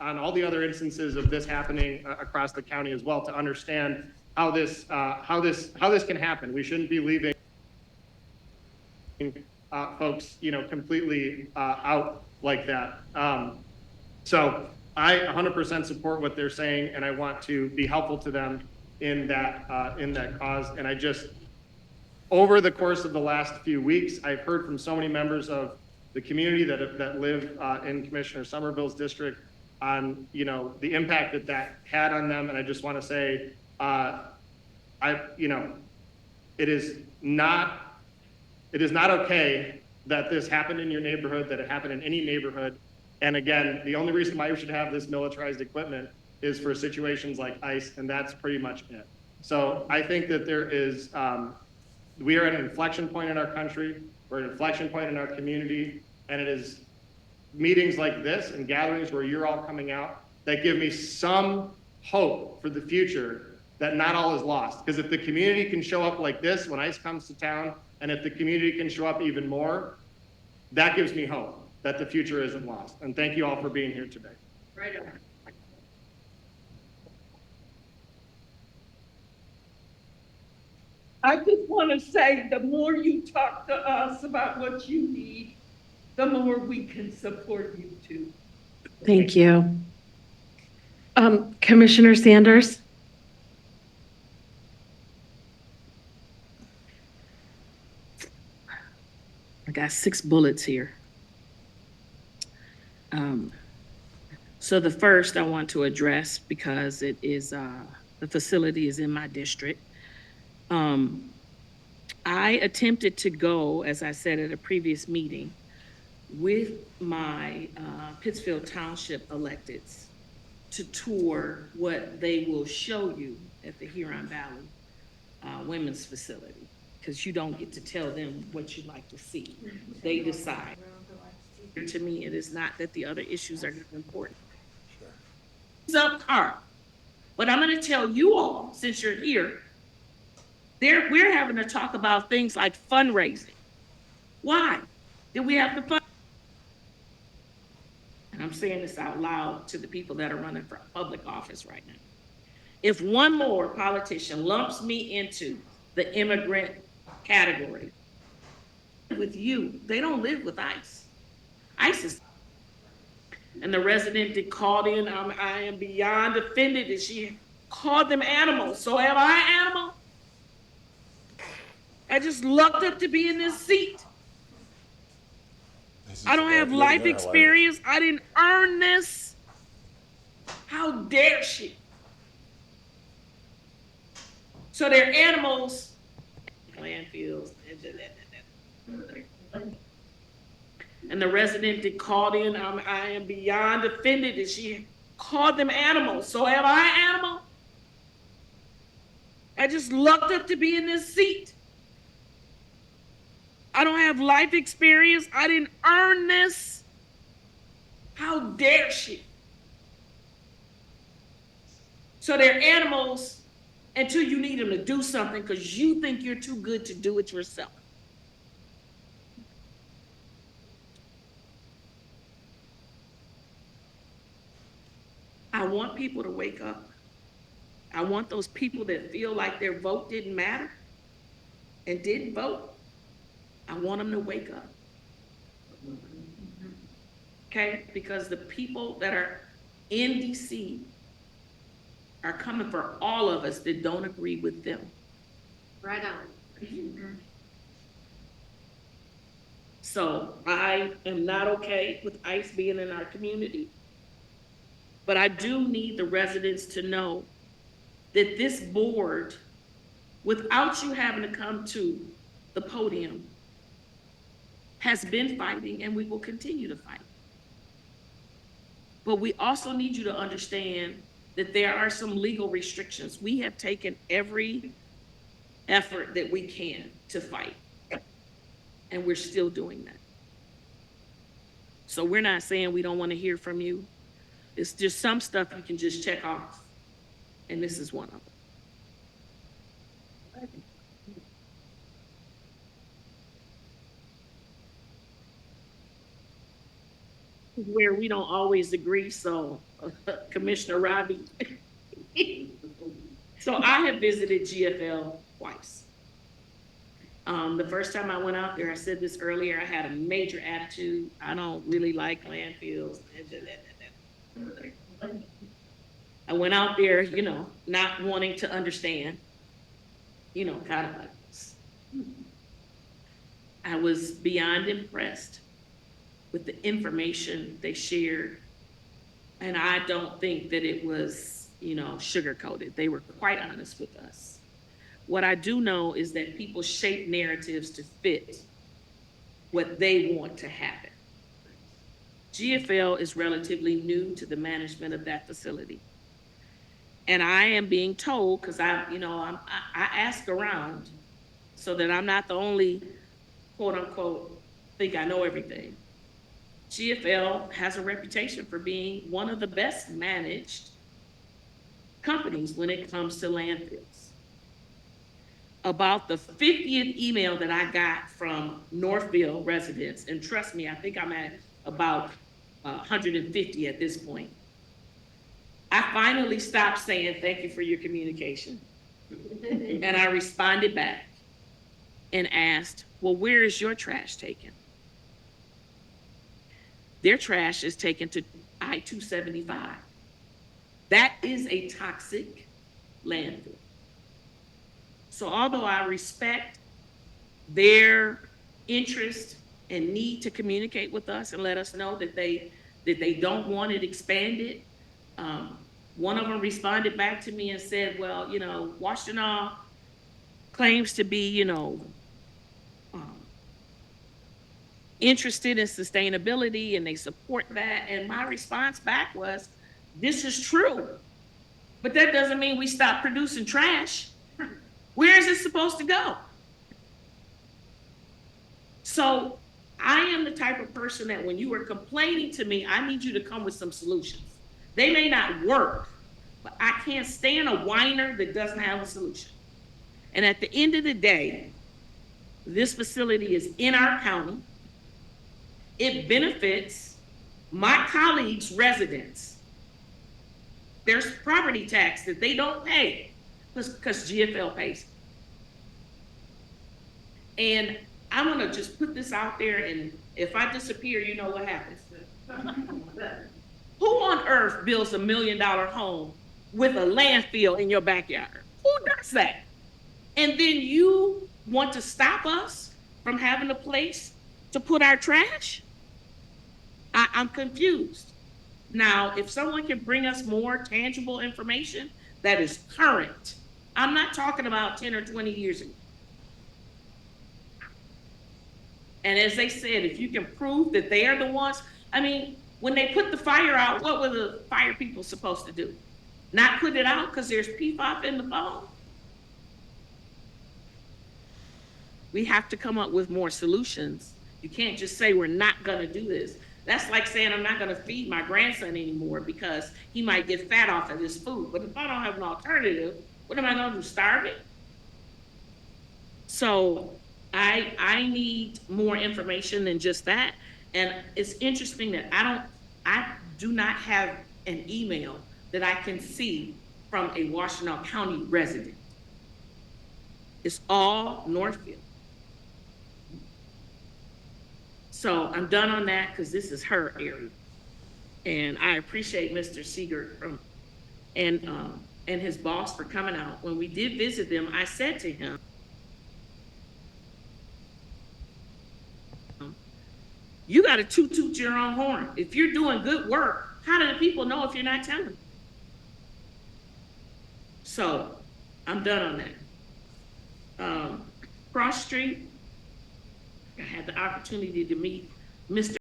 on all the other instances of this happening across the county as well, to understand how this can happen. We shouldn't be leaving folks, completely out like that. So I 100% support what they're saying, and I want to be helpful to them in that cause. And I just, over the course of the last few weeks, I've heard from so many members of the community that live in Commissioner Somerville's district on, the impact that had on them. And I just want to say, it is not okay that this happened in your neighborhood, that it happened in any neighborhood. And again, the only reason why we should have this militarized equipment is for situations like ICE, and that's pretty much it. So I think that there is, we are at an inflection point in our country, we're at an inflection point in our community, and it is meetings like this and gatherings where you're all coming out that give me some hope for the future, that not all is lost. Because if the community can show up like this when ICE comes to town, and if the community can show up even more, that gives me hope that the future isn't lost. And thank you all for being here today. Right on. I just want to say, the more you talk to us about what you need, the more we can support you too. Thank you. Commissioner Sanders? I got 6 bullets here. So the first I want to address, because it is, the facility is in my district. I attempted to go, as I said at a previous meeting, with my Pittsfield Township electeds to tour what they will show you at the Huron Valley Women's Facility, because you don't get to tell them what you'd like to see. They decide. To me, it is not that the other issues are not important. Subpar. But I'm going to tell you all, since you're here, we're having to talk about things like fundraising. Why did we have to fund? And I'm saying this out loud to the people that are running for public office right now. If one more politician lumps me into the immigrant category with you, they don't live with ICE. ICE is, and the resident that called in, I am beyond offended that she called them animals. So am I an animal? I just lucked up to be in this seat. I don't have life experience. I didn't earn this. How dare she? So they're animals, landfills, and the resident that called in, I am beyond offended that she called them animals. So am I an animal? I just lucked up to be in this seat. I don't have life experience. I didn't earn this. How dare she? So they're animals until you need them to do something because you think you're too good to do it yourself. I want people to wake up. I want those people that feel like their vote didn't matter and didn't vote. I want them to wake up. Okay? Because the people that are in DC are coming for all of us that don't agree with them. Right on. So I am not okay with ICE being in our community. But I do need the residents to know that this board, without you having to come to the podium, has been fighting and we will continue to fight. But we also need you to understand that there are some legal restrictions. We have taken every effort that we can to fight, and we're still doing that. So we're not saying we don't want to hear from you. It's just some stuff you can just check off, and this is one of them. where we don't always agree, so Commissioner Robbie. So I have visited GFL twice. The first time I went out there, I said this earlier, I had a major attitude. I don't really like landfills. I went out there, you know, not wanting to understand, you know, kind of like this. I was beyond impressed with the information they shared. And I don't think that it was, you know, sugar-coated. They were quite honest with us. What I do know is that people shape narratives to fit what they want to happen. GFL is relatively new to the management of that facility. And I am being told, because I ask around so that I'm not the only quote unquote think I know everything. GFL has a reputation for being one of the best managed companies when it comes to landfills. About the 50th email that I got from Northville residents, and trust me, I think I'm at about 150 at this point. I finally stopped saying, thank you for your communication. And I responded back and asked, well, where is your trash taken? Their trash is taken to I-275. That is a toxic landfill. So although I respect their interest and need to communicate with us and let us know that they don't want it expanded, one of them responded back to me and said, well, you know, Washtenaw claims to be, you know, interested in sustainability and they support that. And my response back was, this is true, but that doesn't mean we stop producing trash. Where is it supposed to go? So I am the type of person that when you are complaining to me, I need you to come with some solutions. They may not work, but I can't stand a whiner that doesn't have a solution. And at the end of the day, this facility is in our county. It benefits my colleagues' residents. There's property tax that they don't pay because GFL pays. And I'm gonna just put this out there, and if I disappear, you know what happens. Who on earth builds $1 million home with a landfill in your backyard? Who does that? And then you want to stop us from having a place to put our trash? I'm confused. Now, if someone can bring us more tangible information that is current, I'm not talking about 10 or 20 years ago. And as they said, if you can prove that they are the ones, I mean, when they put the fire out, what were the fire people supposed to do? Not put it out because there's PFAS in the phone? We have to come up with more solutions. You can't just say we're not gonna do this. That's like saying I'm not gonna feed my grandson anymore because he might get fat off of this food. But if I don't have an alternative, what am I gonna do, starve it? So I need more information than just that. And it's interesting that I do not have an email that I can see from a Washtenaw County resident. It's all Northfield. So I'm done on that because this is her area. And I appreciate Mr. Siegert and his boss for coming out. When we did visit them, I said to him, you got to toot your own horn. If you're doing good work, how do the people know if you're not telling them? So I'm done on that. Cross Street, I had the opportunity to meet Mr.